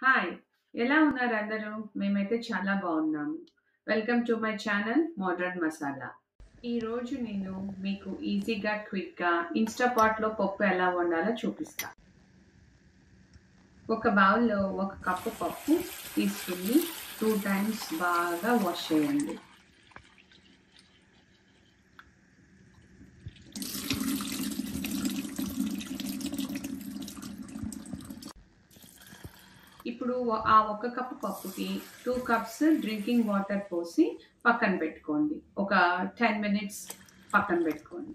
Hi! ఎలా ఉన్నారు అందరూ? మేమైతే చాలా బాగున్నాము. Welcome to my channel modern masala. ఈరోజు నేను మీకు ఈజీగా, క్విక్‌గా ఇన్‌స్టాపాట్‌లో పప్పు ఎలా వండాలో చూపిస్తా. ఒక బౌల్‌లో 1 కప్పు పప్పు తీసుకొని 2 టైమ్స్ బాగా వాష్ చేయండి. ఇప్పుడు ఆ 1 కప్పు పప్పుకి 2 కప్స్ డ్రింకింగ్ వాటర్ పోసి పక్కన పెట్టుకోండి. ఒక 10 మినిట్స్ పక్కన పెట్టుకోండి.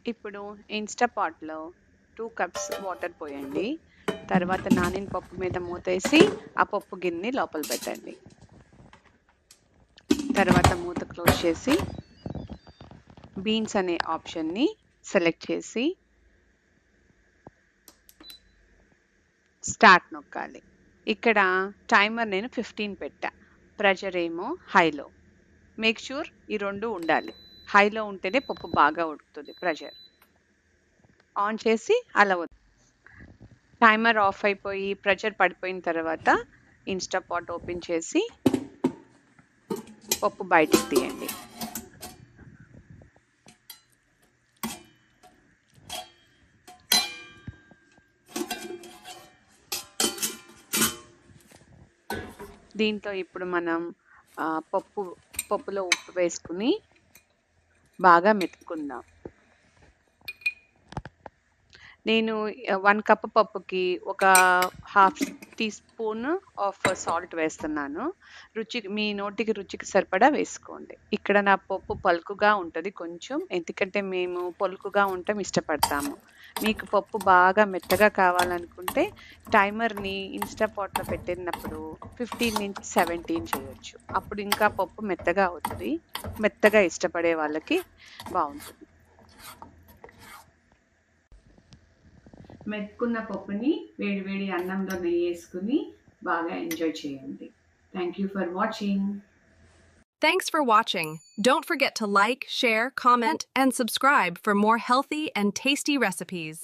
ఇప్పుడు ఇన్‌స్టాపాట్‌లో 2 కప్స్ వాటర్ పోయండి. తర్వాత నానిన పప్పు మీద మూతేసి ఆ పప్పు గిన్నెని లోపల పెట్టండి. తర్వాత మూత క్లోజ్ చేసి బీన్స్ అనే ఆప్షన్‌ని సెలెక్ట్ చేసి స్టార్ట్ నొక్కాలి. ఇక్కడ టైమర్ నేను 15 పెట్టా. ప్రెషర్ ఏమో హైలో. మేక్ ష్యూర్ ఈ 2 ఉండాలి. హైలో ఉంటేనే పప్పు బాగా ఉడుకుతుంది ప్రెషర్. ఆన్ చేసి అలా టైమర్ ఆఫ్ అయిపోయి ప్రెషర్ పడిపోయిన తర్వాత ఇన్‌స్టాపాట్ ఓపెన్ చేసి పప్పు బయటికి తీయండి. దీంట్లో ఇప్పుడు మనం పప్పులో ఉప్పు వేసుకుని బాగా మెతుక్కుందాం. నేను 1 కప్ పప్పుకి ఒక half teaspoon of salt వేస్తున్నాను. మీ రుచికి సరిపడా వేసుకోండి. ఇక్కడ నా పప్పు పలుకుగా ఉంటది కొంచెం. ఎందుకంటే మేము పలుకుగా ఉండటం ఇష్టపడతాము. మీకు పప్పు బాగా మెత్తగా కావాలనుకుంటే టైమర్‌ని ఇన్‌స్టాపాట్‌లో పెట్టినప్పుడు 15-17 చేయొచ్చు. అప్పుడు ఇంకా పప్పు మెత్తగా అవుతది. మెత్తగా ఇష్టపడే వాళ్ళకి బావుంటుంది. మెతుకున్న పప్పుని వేడి వేడి అన్నంలో నెయ్యేసుకుని బాగా ఎంజాయ్ చేయండి. Thank you for watching. Thanks for watching. Don't forget to like, share, comment, and subscribe for more healthy and tasty recipes.